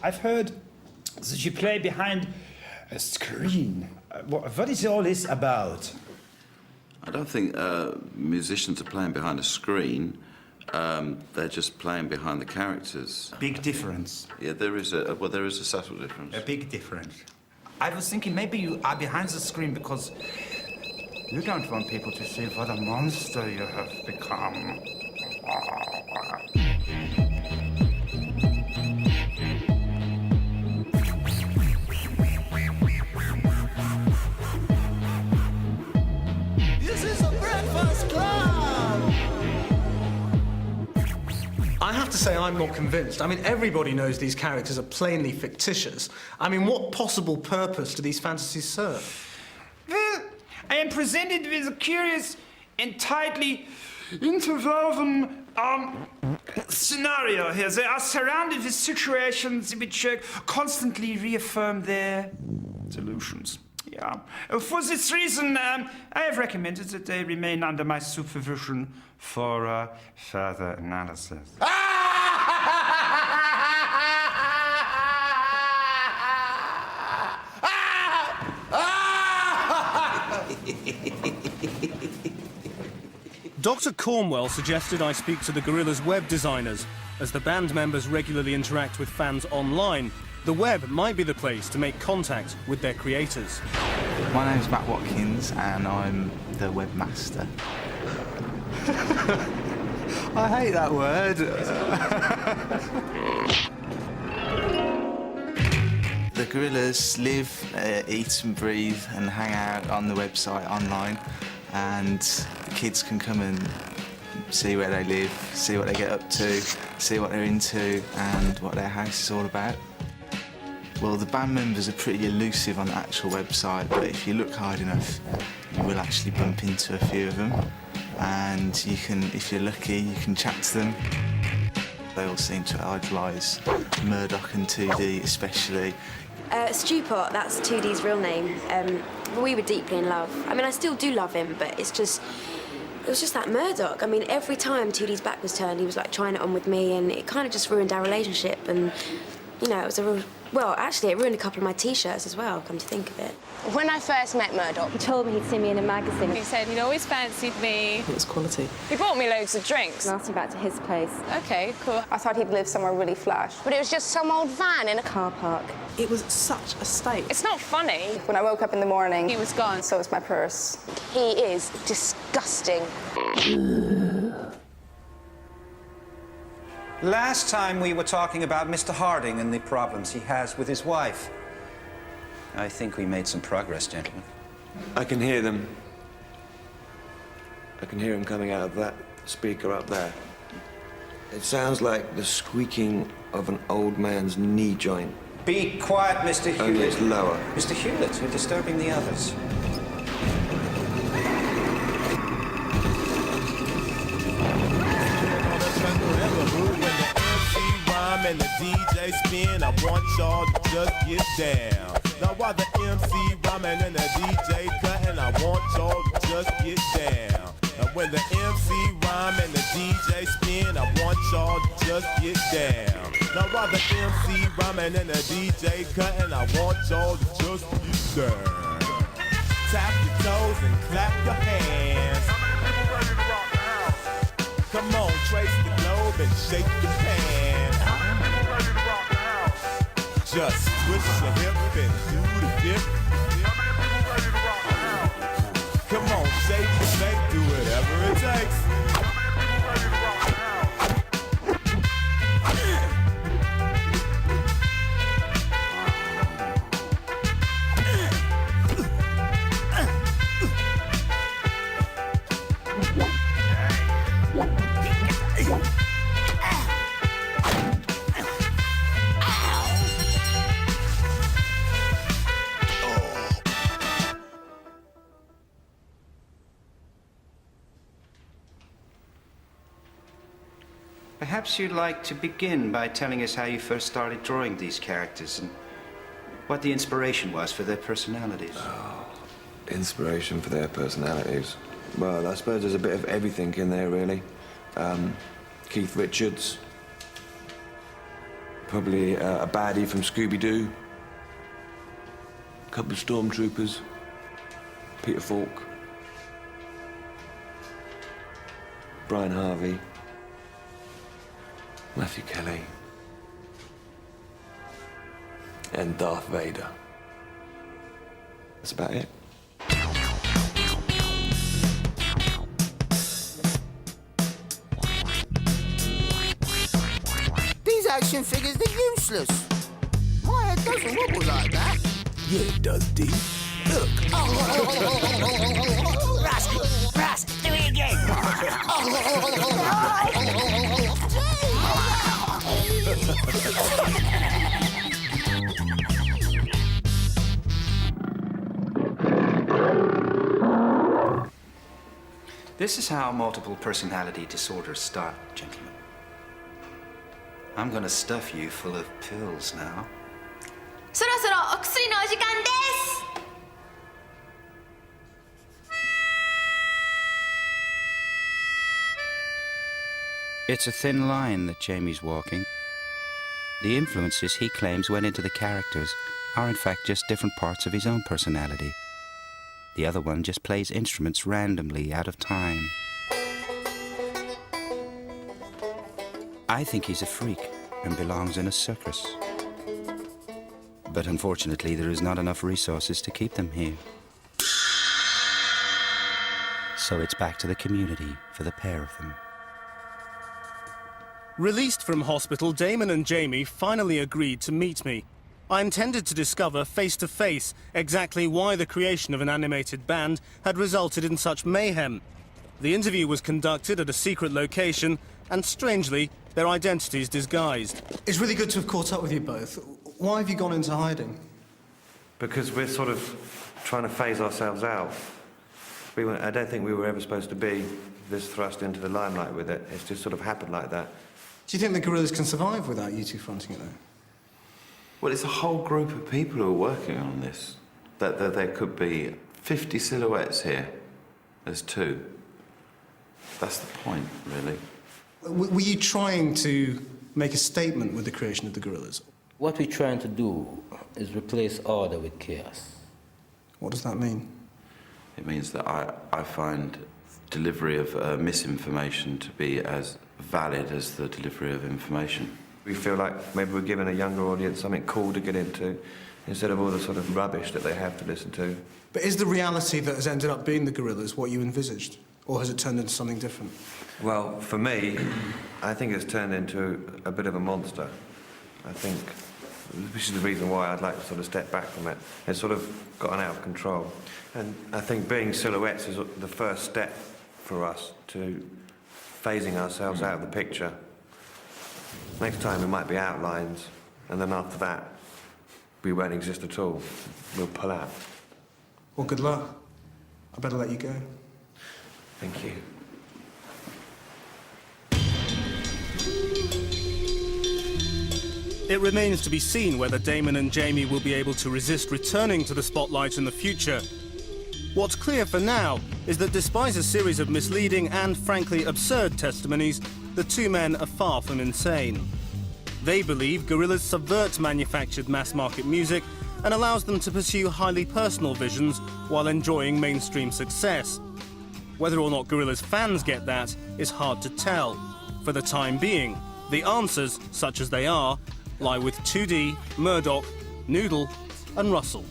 I've heard that you play behind a screen. What is all this about? I don't think musicians are playing behind a screen. They're just playing behind the characters. Big difference. Yeah, there is a subtle difference. A big difference. I was thinking maybe you are behind the screen because you don't want people to see what a monster you have become. This is a breakfast club! I have to say I'm not convinced. I mean, everybody knows these characters are plainly fictitious. I mean, what possible purpose do these fantasies serve? Well, I am presented with a curious and tightly interwoven scenario here. They are surrounded with situations which constantly reaffirm their solutions. Yeah. For this reason, I have recommended that they remain under my supervision for further analysis. Dr. Cornwell suggested I speak to the Gorillaz web designers. As the band members regularly interact with fans online, the web might be the place to make contact with their creators. My name's Matt Watkins and I'm the webmaster. I hate that word. The Gorillaz live, eat and breathe and hang out on the website online, and kids can come and see where they live, see what they get up to, see what they're into and what their house is all about. Well, the band members are pretty elusive on the actual website, but if you look hard enough, you will actually bump into a few of them, and you can, if you're lucky, you can chat to them. They all seem to idolise Murdoch and 2D especially. Stewpot, that's 2D's real name. We were deeply in love. I mean, I still do love him, but it was just that Murdoch. I mean, every time 2D's back was turned, he was like trying it on with me, and it kind of just ruined our relationship. And you know, it was a real, well, actually, it ruined a couple of my T-shirts as well, come to think of it. When I first met Murdoch, he told me he'd seen me in a magazine. He said he'd always fancied me. It was quality. He bought me loads of drinks. And asked me back to his place. OK, cool. I thought he'd live somewhere really flash. But it was just some old van in a car park. It was such a state. It's not funny. When I woke up in the morning, he was gone. So was my purse. He is disgusting. Last time we were talking about Mr. Harding and the problems he has with his wife. I think we made some progress, gentlemen. I can hear them. I can hear him coming out of that speaker up there. It sounds like the squeaking of an old man's knee joint. Be quiet, Mr. Hewlett. Only it's lower. Mr. Hewlett, you're disturbing the others. And the DJ spin, I want y'all to just get down. Now while the MC rhyming and the DJ cutting, I want y'all to just get down. And when the MC rhyme and the DJ spin, I want y'all to just get down. Now while the MC rhyming and the DJ cutting, I want y'all to just get down. Tap your toes and clap your hands. Come on, trace the globe and shake your pan. Just twist your hip and do the dip. Come on, shake and make, do whatever it takes. Perhaps you'd like to begin by telling us how you first started drawing these characters and what the inspiration was for their personalities. Oh, inspiration for their personalities. Well, I suppose there's a bit of everything in there, really. Keith Richards, Probably a baddie from Scooby-Doo. A couple of stormtroopers. Peter Falk. Brian Harvey. Matthew Kelly. And Darth Vader. That's about it. These action figures, they're useless. My head doesn't wobble like that. Yeah, it does, D. Look. Ross, do it again. This is how multiple personality disorders start, gentlemen. I'm gonna stuff you full of pills now. そろそろお薬のお時間です。 It's a thin line that Jamie's walking. The influences he claims went into the characters are in fact just different parts of his own personality. The other one just plays instruments randomly out of time. I think he's a freak and belongs in a circus. But unfortunately, there is not enough resources to keep them here. So it's back to the community for the pair of them. Released from hospital, Damon and Jamie finally agreed to meet me. I intended to discover face-to-face exactly why the creation of an animated band had resulted in such mayhem. The interview was conducted at a secret location, and strangely, their identities disguised. It's really good to have caught up with you both. Why have you gone into hiding? Because we're sort of trying to phase ourselves out. I don't think we were ever supposed to be this thrust into the limelight with it. It's just sort of happened like that. Do you think the Gorillaz can survive without you two fronting it, though? Well, it's a whole group of people who are working on this. That there could be 50 silhouettes here. There's 2. That's the point, really. Were you trying to make a statement with the creation of the Gorillaz? What we're trying to do is replace order with chaos. What does that mean? It means that I find delivery of misinformation to be as valid as the delivery of information. We feel like maybe we're giving a younger audience something cool to get into, instead of all the sort of rubbish that they have to listen to. But is the reality that has ended up being the Gorillaz what you envisaged? Or has it turned into something different? Well, for me, I think it's turned into a bit of a monster. I think, which is the reason why I'd like to sort of step back from it. It's sort of gotten out of control. And I think being silhouettes is the first step for us to phasing ourselves out of the picture. Next time we might be outlines, and then after that, we won't exist at all. We'll pull out. Well, good luck. I better let you go. Thank you. It remains to be seen whether Damon and Jamie will be able to resist returning to the spotlight in the future. What's clear for now is that despite a series of misleading and frankly absurd testimonies, the two men are far from insane. They believe Gorillaz subverts manufactured mass-market music and allows them to pursue highly personal visions while enjoying mainstream success. Whether or not Gorillaz fans get that is hard to tell. For the time being, the answers, such as they are, lie with 2D, Murdoch, Noodle and Russell.